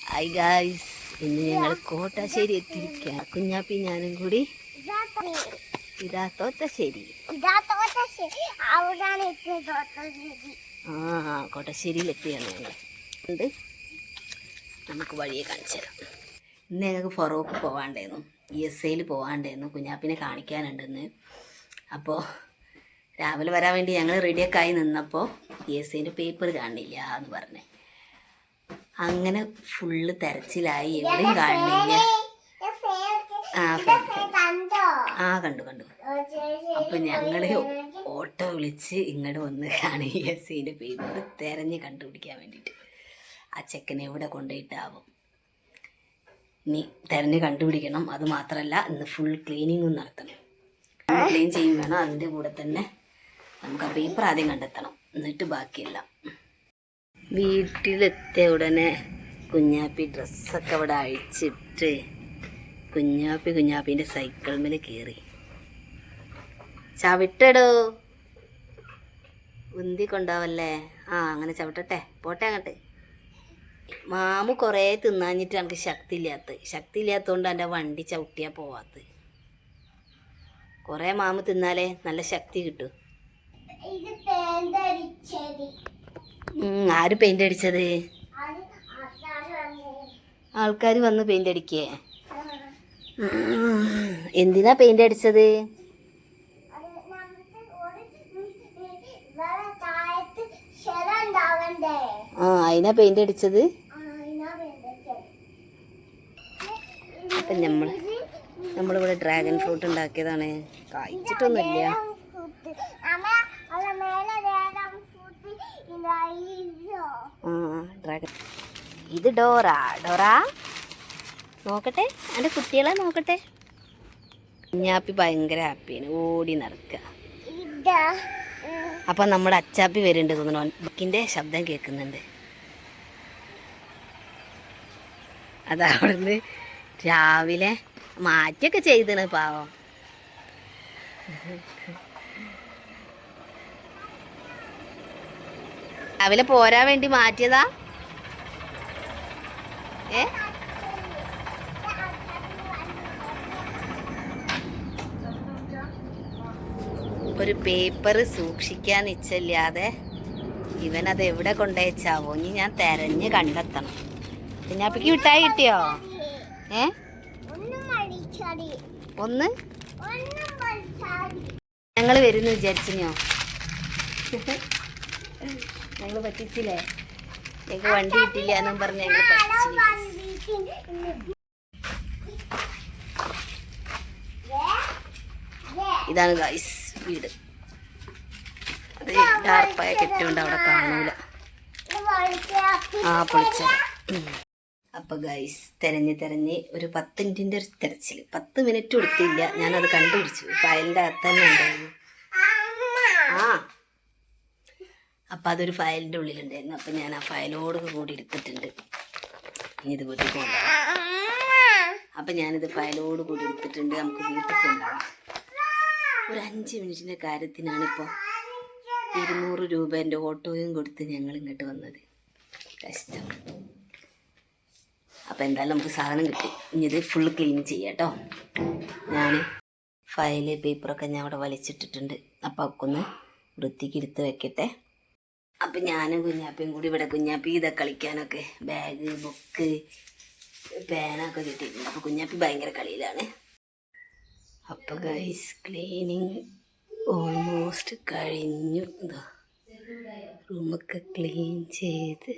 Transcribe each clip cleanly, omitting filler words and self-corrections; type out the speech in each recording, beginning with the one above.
Hi guys, ഇന്ന് ഞങ്ങൾ കോട്ടാശ്ശേരി എത്തിയിരിക്കുകയാണ്. കുഞ്ഞാപ്പി ഞാനും കൂടി. ഇതാ തോട്ടശ്ശേരി. കോട്ടശ്ശേരിയിൽ എത്തിയാണ് ഞങ്ങൾ. നമുക്ക് വഴിയെ കാണിച്ചു തരാം. ഇന്ന് ഞങ്ങൾക്ക് ഫറോക്ക് പോകാണ്ടായിരുന്നു, ESIയിൽ പോകാണ്ടായിരുന്നു. കുഞ്ഞാപ്പിനെ കാണിക്കാനുണ്ടെന്ന്. അപ്പോൾ രാവിലെ വരാൻ വേണ്ടി ഞങ്ങൾ റെഡിയൊക്കെ ആയി നിന്നപ്പോൾ ESIൻ്റെ പേപ്പർ കാണില്ല എന്ന് പറഞ്ഞേ. അങ്ങനെ ഫുള്ള് തെരച്ചിലായി, എവിടെയും കാണില്ല. കണ്ടു. അപ്പം ഞങ്ങൾ ഓട്ടോ വിളിച്ച് ഇങ്ങോട്ട് വന്ന് കാണി ESIൻ്റെ പേപ്പർ തിരഞ്ഞ് കണ്ടുപിടിക്കാൻ വേണ്ടിയിട്ട്. ആ ചെക്കനെ എവിടെ കൊണ്ടുപോയിട്ടാവും ഇനി തിരഞ്ഞ് കണ്ടുപിടിക്കണം. അത് മാത്രമല്ല, ഇന്ന് ഫുൾ ക്ലീനിങ്ങും നടത്തണം. ക്ലീൻ ചെയ്യും വേണം. അതിൻ്റെ കൂടെ തന്നെ നമുക്ക് ആ പേപ്പർ ആദ്യം കണ്ടെത്തണം, എന്നിട്ട് ബാക്കിയെല്ലാം. വീട്ടിലെത്തിയ ഉടനെ കുഞ്ഞാപ്പി ഡ്രസ്സൊക്കെ അവിടെ അഴിച്ചിട്ട് കുഞ്ഞാപ്പീൻ്റെ സൈക്കിൾമേൽ കയറി. ചവിട്ടടോ, ഉന്തി കൊണ്ടാവല്ലേ. അങ്ങനെ ചവിട്ടട്ടെ, പോട്ടെ അങ്ങോട്ട്. മാമു കുറേ തിന്നാഞ്ഞിട്ട് എനിക്ക് ശക്തി ഇല്ലാത്തതുകൊണ്ട് എൻ്റെ വണ്ടി ചവിട്ടിയാൽ പോവാത്തത്. കുറേ മാമു തിന്നാലേ നല്ല ശക്തി കിട്ടും. ആര് പെയിന്റ് അടിച്ചത്? ആൾക്കാർ വന്ന് പെയിന്റ് അടിക്കേ? എന്തിനാ പെയിന്റ് അടിച്ചത്? അതിനാ പെയിന്റ് അടിച്ചത്. അപ്പം നമ്മളിവിടെ ഡ്രാഗൺ ഫ്രൂട്ട് ഉണ്ടാക്കിയതാണ്. കായ്ച്ചിട്ടൊന്നുമില്ല. ഡ്രാഗൺ. ഇത് ഡോറ നോക്കട്ടെ, എൻ്റെ കുട്ടികളെ നോക്കട്ടെ. കുഞ്ഞാപ്പി ഭയങ്കര ഹാപ്പിയാണ്, ഓടി നടക്കുക. അപ്പം നമ്മുടെ അച്ചാപ്പി വരുന്നുണ്ട് തോന്നുന്നു. ബുക്കിൻ്റെ ശബ്ദം കേൾക്കുന്നുണ്ട്. അതവിടുന്ന് രാവിലെ മാറ്റിയൊക്കെ ചെയ്തണ് പാവം. രാവിലെ പോരാൻ വേണ്ടി മാറ്റിയതാ. ഒരു പേപ്പർ സൂക്ഷിക്കാൻ ഇച്ഛയില്ലാതെ ഇവനത് എവിടെ കൊണ്ടുവച്ചാവോ? ഇനി ഞാൻ തെരഞ്ഞ് കണ്ടെത്തണം. കുഞ്ഞാപ്പിക്ക് മിഠായി കിട്ടിയോ? ഒന്ന് ഞങ്ങൾ വരുന്നു വിചാരിച്ചിനോ? ഞങ്ങൾ പറ്റിച്ചില്ലേ? ഞങ്ങൾക്ക് വണ്ടി കിട്ടില്ല എന്നും പറഞ്ഞ് ഞങ്ങൾ പറ്റിച്ചില്ല. ഇതാണ് ഗൈസ് വീട്. അത് ഡാർപ്പായ കെട്ടുകൊണ്ട് അവിടെ കാണൂല. പൊളിച്ച. അപ്പൊ ഗൈസ് തെരഞ്ഞ് ഒരു 10 മിനിറ്റിൻ്റെ ഒരു തെരച്ചിൽ. 10 മിനിറ്റ് കൊടുത്തില്ല, ഞാനത് കണ്ടുപിടിച്ചു. ഫയലിൻ്റെ അകത്ത് തന്നെ ഉണ്ടായിരുന്നു. അപ്പം അതൊരു ഫയലിൻ്റെ ഉള്ളിലുണ്ടായിരുന്നു. അപ്പം ഞാൻ ആ ഫയലോട് കൂടി എടുത്തിട്ടുണ്ട്. ഇനി ഇത് വീട്ടിൽ കൊണ്ടുപോകാം. അപ്പം ഞാനിത് ഫയലോട് കൂടി എടുത്തിട്ടുണ്ട്. നമുക്ക് വീട്ടിൽ കൊണ്ടുപോകാം. ഒരു 5 മിനിറ്റിൻ്റെ കാര്യത്തിനാണിപ്പോൾ 200 രൂപ എൻ്റെ ഓട്ടോയും കൊടുത്ത് ഞങ്ങൾ ഇങ്ങോട്ട് വന്നത്. കഷ്ടം. അപ്പോൾ എന്തായാലും നമുക്ക് സാധനം കിട്ടി. ഇനി ഇത് ഫുൾ ക്ലീൻ ചെയ്യാം കേട്ടോ. ഞാൻ ഫയല് പേപ്പറൊക്കെ ഞാൻ അവിടെ വലിച്ചിട്ടിട്ടുണ്ട്. അപ്പോൾ ഒക്കെ ഒന്ന് വൃത്തിക്ക് എടുത്ത് വെക്കട്ടെ. അപ്പം ഞാനും കുഞ്ഞാപ്പിയും കൂടി ഇവിടെ കുഞ്ഞാപ്പി ഇതൊക്കെ കളിക്കാനൊക്കെ ബാഗ്, ബുക്ക്, പേനൊക്കെ കിട്ടിയിട്ടുണ്ട്. അപ്പോൾ കുഞ്ഞാപ്പി ഭയങ്കര കളിയിലാണ്. അപ്പോൾ ഗൈസ് ക്ലീനിങ് ഓൾമോസ്റ്റ് കഴിഞ്ഞു. എന്താ റൂമൊക്കെ ക്ലീൻ ചെയ്ത്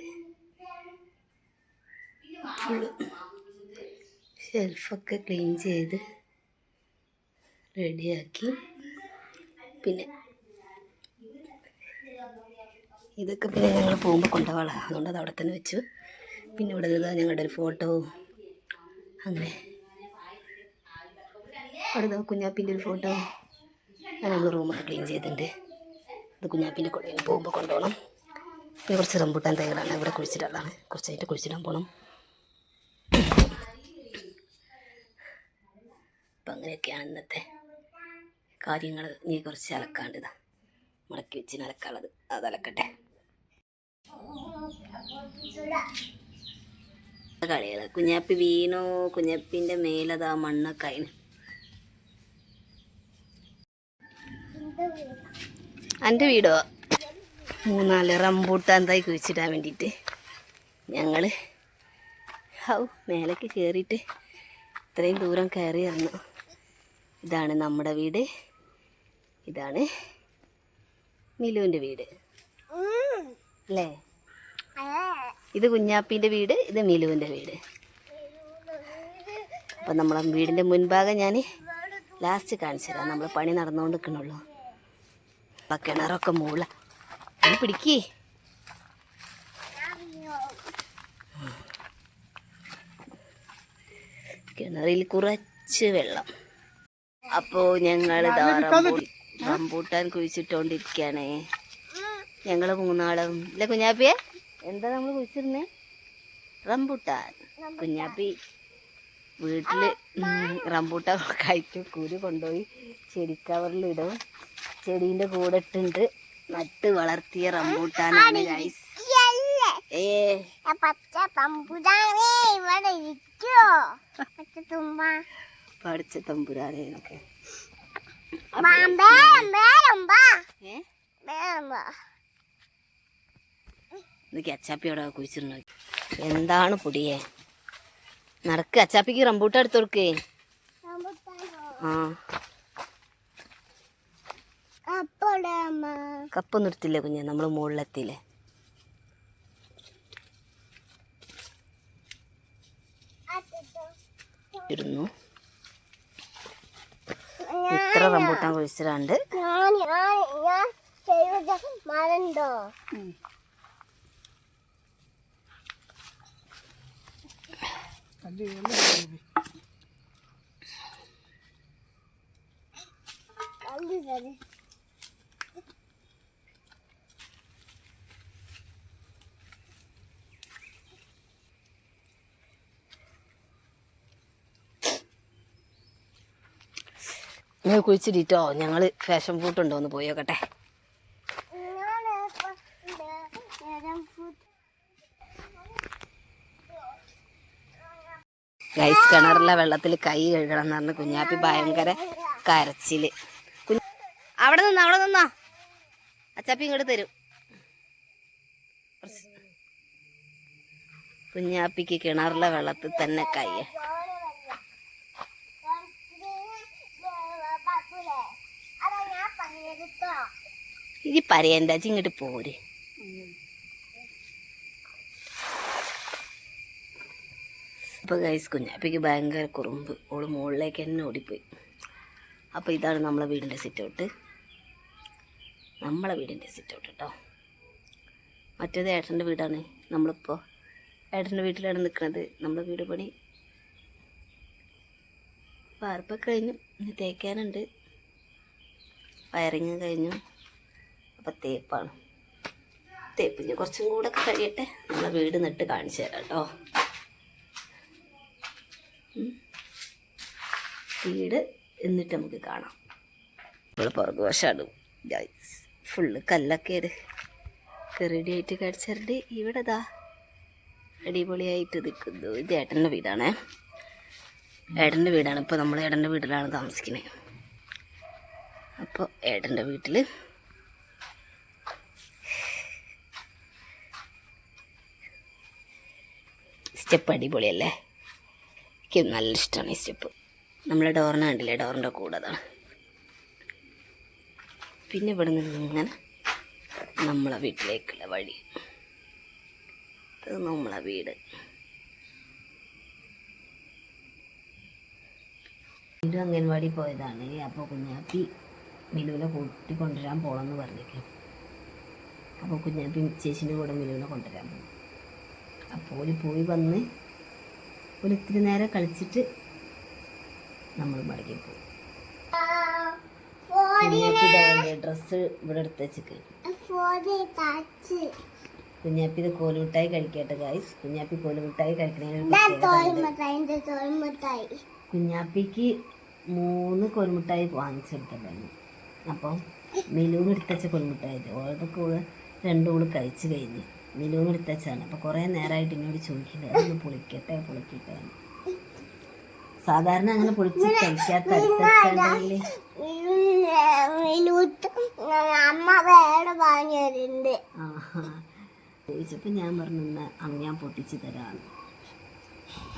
ഫുള്ള് ഷെൽഫൊക്കെ ക്ലീൻ ചെയ്ത് റെഡിയാക്കി. പിന്നെ ഇതൊക്കെ പിന്നെ ഞങ്ങൾ പോകുമ്പോൾ കൊണ്ടുപോകാം, അതുകൊണ്ട് അത് അവിടെ തന്നെ വെച്ചു. പിന്നെ ഇവിടെ ഞങ്ങളുടെ ഒരു ഫോട്ടോ, അങ്ങനെ അവിടെ കുഞ്ഞാപ്പിൻ്റെ ഒരു ഫോട്ടോ. നമ്മൾ റൂമൊക്കെ ക്ലീൻ ചെയ്തിട്ടുണ്ട്. ഇത് കുഞ്ഞാപ്പിൻ്റെ കൂടെ പോകുമ്പോൾ കൊണ്ടുപോകണം. പിന്നെ കുറച്ച് റംബൂട്ടാൻ തൈകളാണ് ഇവിടെ കുഴിച്ചിട്ടുള്ളതാണ്. കുറച്ചായിട്ട് കുഴിച്ചിടാൻ പോകണം. അപ്പം അങ്ങനെയൊക്കെയാണ് ഇന്നത്തെ കാര്യങ്ങൾ. ഇനി കുറച്ച് അലക്കാണ്ട് മടക്കി വെച്ച് അലക്കാനുള്ളത്, അത് അലക്കട്ടെ. കളികൾ. കുഞ്ഞാപ്പി വീണു. കുഞ്ഞാപ്പിൻ്റെ മേലതാ മണ്ണൊക്കെ ആയിന്. എൻ്റെ വീടോ 3-4 റംബൂട്ടാൻ തൈ കുഴിച്ചിടാൻ വേണ്ടിയിട്ട് ഞങ്ങൾ മേലേക്ക് കയറിയിട്ട് ഇത്രയും ദൂരം കയറി ഇറങ്ങു. ഇതാണ് നമ്മുടെ വീട്. ഇതാണ് മിലുവിൻ്റെ വീട് അല്ലേ? ഇത് കുഞ്ഞാപ്പീൻ്റെ വീട്, ഇത് മിലുവിൻ്റെ വീട്. അപ്പം നമ്മളെ വീടിൻ്റെ മുൻഭാഗം ഞാൻ ലാസ്റ്റ് കാണിച്ചു തരാം. നമ്മൾ പണി നടന്നുകൊണ്ട് നിൽക്കണുള്ളൂ. അപ്പം കിണറൊക്കെ മൂള പിടിക്കേ. കിണറിൽ കുറച്ച് വെള്ളം. അപ്പോൾ ഞങ്ങൾ റംബൂട്ടാൻ കുഴിച്ചിട്ടോണ്ടിരിക്കുകയാണേ. ഞങ്ങൾ 3 ഇല്ല കുഞ്ഞാപ്പിയെ? എന്താ നമ്മൾ കുഴിച്ചിരുന്നേ? റംബൂട്ടാൻ. കുഞ്ഞാപ്പി വീട്ടിൽ റംബൂട്ടാൻ കഴിച്ച് കുരു കൊണ്ടുപോയി ചെടിക്കവറിലിടും. ചെടീൻ്റെ കൂടെ ഇട്ടുണ്ട് നട്ട് വളർത്തിയ റംബൂട്ടാനാണ് ഗൈസ്. പഠിച്ച തമ്പുരാനെ ഒക്കെ അച്ചാപ്പിയോടെ കുഴിച്ചിരുന്നു. എന്താണ് പൊടിയേ? നടക്ക്. അച്ചാപ്പിക്ക് റംബൂട്ടാൻ എടുത്തു കൊടുക്കേ. ആ കപ്പൊന്നും എടുത്തില്ലേ കുഞ്ഞെ? നമ്മൾ മുകളിലെത്തിയില്ലേ? ഇരുന്നു. ഇത്ര റംബൂട്ടാൻ കുഴിച്ചിടാണ്ട് ഞാൻ കുഴിച്ചിട്ടോ. ഞങ്ങൾ ഫാഷൻ ഫ്രൂട്ട് ഉണ്ടോ എന്ന് പോയി നോക്കട്ടെ. ഗൈസ്, കിണറിലെ വെള്ളത്തിൽ കൈ കഴുകണം എന്ന് പറഞ്ഞ് കുഞ്ഞാപ്പി ഭയങ്കര കരച്ചില്. അവിടെ നിന്നോ അച്ചാപ്പി ഇങ്ങോട്ട് തരും. കുഞ്ഞാപ്പിക്ക് കിണറിലെ വെള്ളത്തിൽ തന്നെ കൈ. ഇനി പറയണ്ട, ഇങ്ങോട്ട് പോര്. അപ്പോൾ ഗൈസ്, കുഞ്ഞാപ്പിക്ക് ഭയങ്കര കുറുമ്പ്. ഓള് മുകളിലേക്ക് തന്നെ ഓടിപ്പോയി. അപ്പോൾ ഇതാണ് നമ്മളെ വീടിൻ്റെ സിറ്റൗട്ട്. നമ്മളെ വീടിൻ്റെ സിറ്റൗട്ട് കേട്ടോ. മറ്റേത് ഏട്ടൻ്റെ വീടാണ്. നമ്മളിപ്പോൾ ഏട്ടൻ്റെ വീട്ടിലാണ് നിൽക്കുന്നത്. നമ്മളെ വീട് പണി വാർപ്പൊക്കെ കഴിഞ്ഞു. ഇനി തേക്കാനുണ്ട്. വയറിങ് കഴിഞ്ഞു. അപ്പം തേപ്പാണ്. തേപ്പിന് കുറച്ചും കൂടെ ഒക്കെ കഴിയട്ടെ. നമ്മളെ വീട് നട്ട് കാണിച്ചു തരാം കേട്ടോ. വീട് എന്നിട്ട് നമുക്ക് കാണാം. നമ്മൾ പുറകു വശാടും ഫുള്ള് കല്ലൊക്കെ റെഡി ആയിട്ട് കടിച്ചിട്ട് ഇവിടെ ദാ അടിപൊളിയായിട്ട് നിൽക്കുന്നു. ഇത് ഏട്ടൻ്റെ വീടാണേ. ഏട്ടൻ്റെ വീടാണ്. ഇപ്പോൾ നമ്മൾ ഏട്ടൻ്റെ വീട്ടിലാണ് താമസിക്കുന്നത്. അപ്പോൾ ഏട്ടൻ്റെ വീട്ടിൽ സ്റ്റെപ്പ് അടിപൊളിയല്ലേ? എനിക്ക് നല്ല ഇഷ്ടമാണ് ഈ സ്റ്റെപ്പ്. നമ്മളെ ഡോറിനെ കണ്ടില്ലേ? ഡോറിൻ്റെ കൂടെ അതാണ്. പിന്നെ ഇവിടെ നിന്ന് ഇങ്ങനെ നമ്മളെ വീട്ടിലേക്കുള്ള വഴി. ഇത് നമ്മളെ വീട്. വീണ്ടും അംഗൻവാടി പോയതാണ്. അപ്പോൾ കുഞ്ഞാപ്പി മിലുവിനെ കൂട്ടിക്കൊണ്ടുവരാൻ പോകണമെന്ന് പറഞ്ഞേക്കും. അപ്പോൾ കുഞ്ഞാപ്പി ചേച്ചീൻ്റെ കൂടെ മിലുവിനെ കൊണ്ടുവരാൻ പോകും. അപ്പോൾ പോയി വന്ന് ഒരിത്തിരി നേരം കളിച്ചിട്ട് നമ്മൾ മടങ്ങി പോകും. ഡ്രസ്സ് ഇവിടെ എടുത്ത് വെച്ചിട്ട് കുഞ്ഞാപ്പി ഇത് കോലുമിഠായി കഴിക്കട്ടെ ഗായ്സ്. കുഞ്ഞാപ്പി കോലുമിഠായി കഴിക്കണേന് കുഞ്ഞാപ്പിക്ക് 3 കോലുമിഠായി വാങ്ങിച്ചെടുത്തിട്ടുണ്ടായിരുന്നു. അപ്പം മിലുവിന് എടുത്തുവെച്ച കോലുമിഠായി ഓരുടെ കൂടെ 2 കഴിച്ച് കഴിഞ്ഞ് മിലുവിന് എടുത്തച്ചാണ്. അപ്പോൾ കുറേ നേരമായിട്ട് എന്നോട് ചോദിക്കില്ല അതൊന്ന് പൊളിക്കട്ടെ. സാധാരണ അങ്ങനെ പൊളിച്ച് കഴിക്കാത്ത അടുത്തുണ്ടെങ്കിൽ ചോദിച്ചപ്പോൾ ഞാൻ പറഞ്ഞു ഞാൻ പൊട്ടിച്ച് തരാമെന്ന്.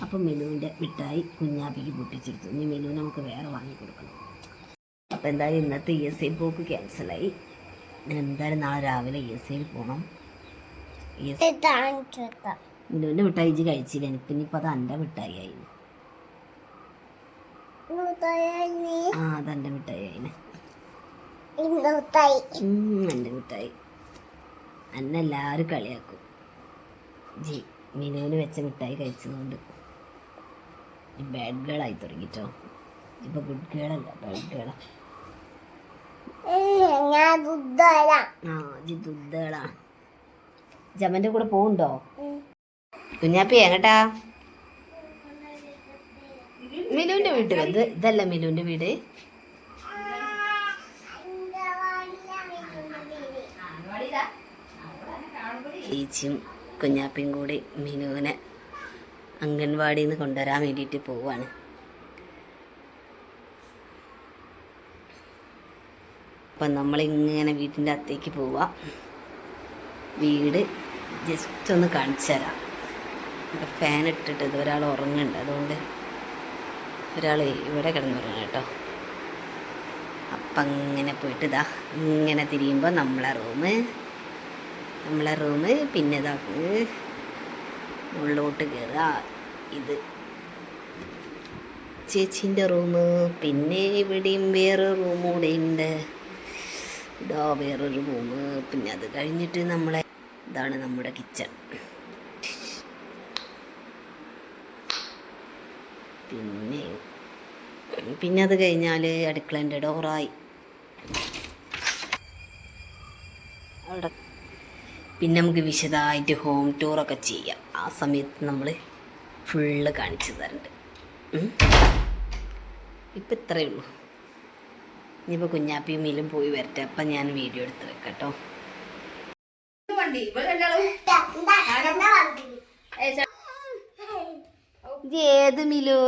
അപ്പം മിലുവിൻ്റെ മിഠായി കുഞ്ഞാപ്പിക്ക് പൊട്ടിച്ചെടുത്തു. ഇനി മിലുവിന് നമുക്ക് വേറെ വാങ്ങിക്കൊടുക്കണം. അപ്പോൾ എന്തായാലും ഇന്നത്തെ ESI പോക്ക് ക്യാൻസലായി. ഞാൻ എന്തായാലും നാളെ രാവിലെ ESI പോകണം. മിലുവിൻ്റെ മിഠായി ഇജ്ജ് കഴിച്ചില്ല. എനിക്ക് ഇനിയിപ്പോൾ അത് എൻ്റെ മിഠായി ആയി. അതെൻ്റെ മിഠായി ആയിന്. എൻ്റെ മിഠായി എന്നെ എല്ലാവരും കളിയാക്കും. മിലുവിന് വെച്ച മിഠായി കഴിച്ചതുകൊണ്ട് ബാഡ് ഗേൾ ആയി തുടങ്ങിട്ടോ. ഇപ്പൊ ഗുഡ് ഗേളല്ല, ബാഡ് ഗേളാ. ദുദ്ധേളാ. ജമന്റെ കൂടെ പോവുണ്ടോ കുഞ്ഞാപ്പി? എങ്ങട്ടാ? മിലുവിന്റെ വീട്ടിൽ. ഇതല്ല മിലുവിന്റെ വീട്. ചേച്ചിയും കുഞ്ഞാപ്പിയും കൂടി മിനുവിനെ അംഗൻവാടിയിൽ നിന്ന് കൊണ്ടുവരാൻ വേണ്ടിയിട്ട് പോവാണ്. അപ്പം നമ്മളിങ്ങനെ വീട്ടിൻ്റെ അകത്തേക്ക് പോവാം. വീട് ജസ്റ്റ് ഒന്ന് കാണിച്ചു തരാം. ഇവിടെ ഫാൻ ഇട്ടിട്ട് ഇത് ഒരാൾ ഉറങ്ങുന്നുണ്ട്, അതുകൊണ്ട് ഒരാൾ ഇവിടെ കിടന്നുറങ്ങണം കേട്ടോ. അപ്പം അങ്ങനെ പോയിട്ട് ഇതാ ഇങ്ങനെ തിരിയുമ്പോൾ നമ്മളെ റൂമ് പിന്നെ ഇതാ ഉള്ളോട്ട് കയറുക. ഇത് ചേച്ചീൻ്റെ റൂമ്. പിന്നെ ഇവിടെയും വേറെ റൂം കൂടെ ഉണ്ട്. ഇതാ വേറൊരു റൂമ്. പിന്നെ അത് കഴിഞ്ഞിട്ട് ഇതാണ് നമ്മുടെ കിച്ചൺ. പിന്നെ അത് കഴിഞ്ഞാൽ അടുക്കളേൻ്റെ ഡോറായി. അവിടെ പിന്നെ നമുക്ക് വിശദമായിട്ട് ഹോം ടൂറൊക്കെ ചെയ്യാം. ആ സമയത്ത് നമ്മൾ ഫുള്ള് കാണിച്ചു തരുന്നുണ്ട്. ഇപ്പം ഇത്രയേ ഉള്ളൂ. ഇനിയിപ്പോൾ കുഞ്ഞാപ്പിയും മിലും പോയി വരട്ടെ. അപ്പം ഞാൻ വീഡിയോ എടുത്ത് വെക്കട്ടോ. ഏത് മിലു?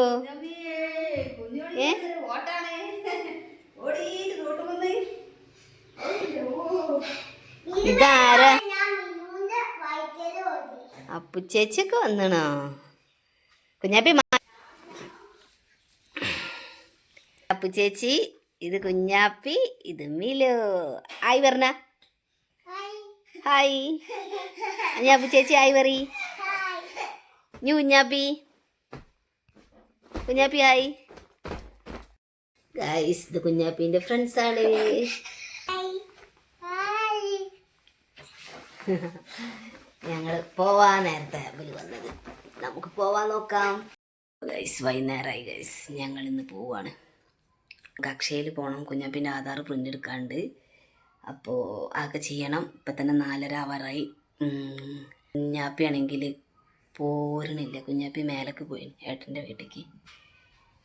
ഇതാരാ? അപ്പുച്ചേച്ചിയൊക്കെ വന്നണോ കുഞ്ഞാപ്പി? അപ്പുച്ചേച്ചി, ഇത് കുഞ്ഞാപ്പി, ഇത് മിലു. ആയി പറഞ്ഞ ഹായ്. ഞാൻ അപ്പുച്ചേച്ചി ആയി പറ. നീ കുഞ്ഞാപ്പി ഹായ്. ഗൈസ്, ഇത് കുഞ്ഞാപ്പിന്റെ ഫ്രണ്ട്സ് ആണ്. ഞങ്ങൾ പോവാൻ നേരത്തെ അവര് വന്നത്. നമുക്ക് പോവാൻ നോക്കാം. ഗൈസ്, വൈകുന്നേരമായി. ഗൈസ്, ഞങ്ങൾ ഇന്ന് പോവാണ്. അക്ഷയയിൽ പോകണം. കുഞ്ഞാപ്പിൻ്റെ ആധാർ പ്രിൻ്റ് എടുക്കാണ്ട്. അപ്പോൾ അതൊക്കെ ചെയ്യണം. ഇപ്പം തന്നെ 4:30 ആവാറായി. കുഞ്ഞാപ്പി ആണെങ്കിൽ പോരണില്ല. കുഞ്ഞാപ്പി മേലേക്ക് പോയി, ഏട്ടൻ്റെ വീട്ടിലേക്ക്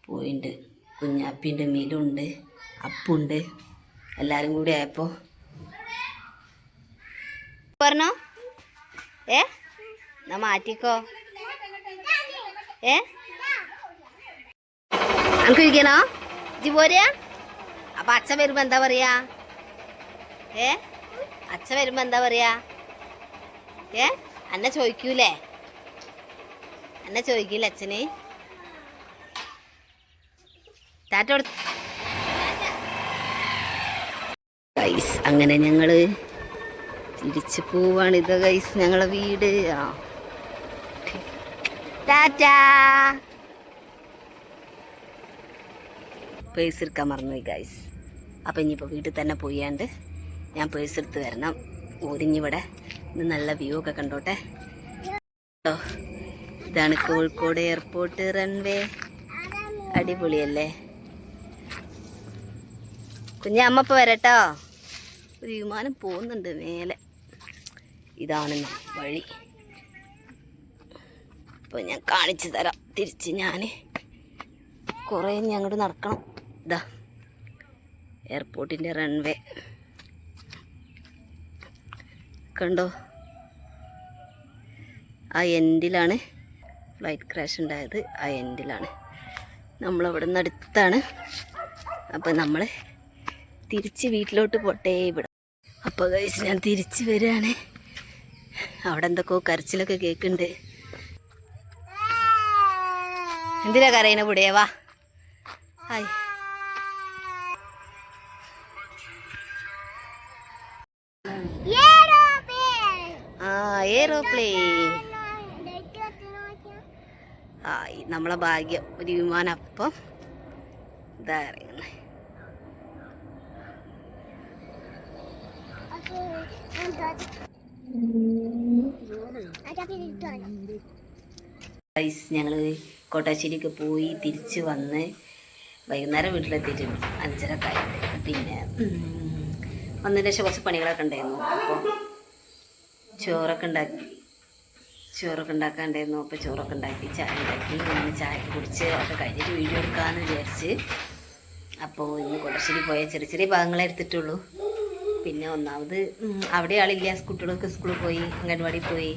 പോയിട്ടുണ്ട്. കുഞ്ഞാപ്പിൻ്റെ മിലുണ്ട്, അപ്പുണ്ട്. എല്ലാവരും കൂടി ആയപ്പോൾ പറഞ്ഞോ എന്നാ മാറ്റിക്കോ. അനക്ക് ഇരിക്കണോ? ഇജ്ജ് പോരാ? അപ്പൊ അച്ഛൻ വരുമ്പോ എന്താ പറയാ? അച്ഛൻ വരുമ്പോ എന്താ പറയാ? അന്നെ ചോദിക്കൂലേ? അച്ഛന് ടാറ്റ കൊടു. ഗൈസ്, അങ്ങനെ ഞങ്ങള് തിരിച്ചു പോവാണ്. ഇത് ഗൈസ് ഞങ്ങളെ വീട്. ടാറ്റാ. പേഴ്സ് എടുക്കാൻ മറന്നുപോയി ഗൈസ്. അപ്പം ഇനിയിപ്പോൾ വീട്ടിൽ തന്നെ പോയാണ്ട് ഞാൻ പേഴ്സ് എടുത്ത് വരണം. ഊരിഞ്ഞിവിടെ ഇന്ന് നല്ല വ്യൂ ഒക്കെ കണ്ടോട്ടെ. ഇതാണ് കോഴിക്കോട് എയർപോർട്ട് റൺവേ. അടിപൊളിയല്ലേ കുഞ്ഞ? അമ്മപ്പോൾ വരട്ടോ. ഒരു വിമാനം പോകുന്നുണ്ട് മേലെ. ഇതാണ് വഴി. അപ്പോൾ ഞാൻ കാണിച്ചു തരാം. തിരിച്ച് ഞാൻ കുറേ അങ്ങോട്ട് നടക്കണം. ഇതാ എയർപോർട്ടിൻ്റെ റൺവേ കണ്ടോ? ആ എൻഡിലാണ് ഫ്ലൈറ്റ് ക്രാഷ് ഉണ്ടായത്. ആ എൻഡിലാണ്. നമ്മളവിടെ നിന്ന് അടുത്താണ്. അപ്പോൾ നമ്മൾ തിരിച്ച് വീട്ടിലോട്ട് പോട്ടെ ഇവിടെ. അപ്പോൾ ഗൈസ് ഞാൻ തിരിച്ച് വരികയാണ്. അവിടെ എന്തൊക്കെയോ കരച്ചിലൊക്കെ കേൾക്കുന്നുണ്ട്. എന്തിനാ കരയിന കൂടെ വാ. ഹായ്. എയ്റോപ്ലെയിൻ. ആ നമ്മളെ ഭാഗ്യം, ഒരു വിമാനം അപ്പം ഇതാ ഇറങ്ങുന്നത്. ഞങ്ങൾ കോട്ടാശ്ശേരിക്ക് പോയി തിരിച്ച് വന്ന് വൈകുന്നേരം വീട്ടിലെത്തിയിട്ടുണ്ട്. 5:30 ആയിട്ട്. പിന്നെ വന്നതിന് ശേഷം കുറച്ച് പണികളൊക്കെ ഉണ്ടായിരുന്നു. അപ്പോൾ ചോറൊക്കെ ഉണ്ടാക്കാണ്ടായിരുന്നു. അപ്പോൾ ചോറൊക്കെ ഉണ്ടാക്കി, ചായ ഉണ്ടാക്കി. ഞാൻ ചായയൊക്കെ കുടിച്ച് ഒക്കെ കഴിഞ്ഞിട്ട് വീഡിയോ എടുക്കാമെന്ന് വിചാരിച്ച്. അപ്പോൾ ഇന്ന് കോട്ടാശ്ശേരി പോയ ചെറിയ ചെറിയ ഭാഗങ്ങളെ എടുത്തിട്ടുള്ളൂ. പിന്നെ ഒന്നാമത് അവിടെ ആളില്ല, കുട്ടികളൊക്കെ സ്കൂളിൽ പോയി, അംഗൻവാടി പോയി.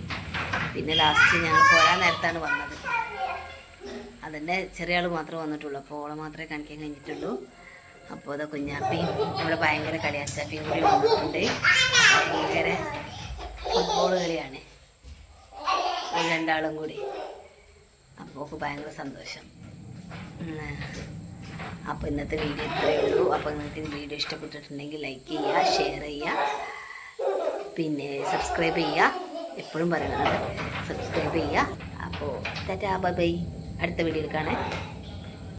പിന്നെ ലാസ്റ്റ് ഞങ്ങൾ പോരാൻ നേരത്താണ് വന്നത്. അതിൻ്റെ ചെറിയ ആൾ മാത്രമേ വന്നിട്ടുള്ളൂ. അപ്പോൾ ഓളെ മാത്രമേ കാണിക്കാൻ കഴിഞ്ഞിട്ടുള്ളൂ. അപ്പോൾ അത് കുഞ്ഞാപ്പിയും ഇവിടെ ഭയങ്കര കളിയാച്ചാപ്പിയും കൂടി വന്നിട്ടുണ്ട്. ഭയങ്കര ഫുട്ബോൾ കളിയാണ് രണ്ടാളും കൂടി. അപ്പോൾ ഭയങ്കര സന്തോഷം. അപ്പോൾ ഇന്നത്തെ വീഡിയോ ഇത്രയേ ഉള്ളൂ. അപ്പോൾ നിങ്ങൾക്ക് ഈ വീഡിയോ ഇഷ്ടപ്പെട്ടിട്ടുണ്ടെങ്കിൽ ലൈക്ക് ചെയ്യുക, ഷെയർ ചെയ്യുക, പിന്നെ സബ്സ്ക്രൈബ് ചെയ്യുക. എപ്പോഴും പറയുന്നത് സബ്സ്ക്രൈബ് ചെയ്യുക. അപ്പോൾ ടാറ്റാ ബൈ ബൈ. അടുത്ത വീഡിയോയിൽ കാണാം.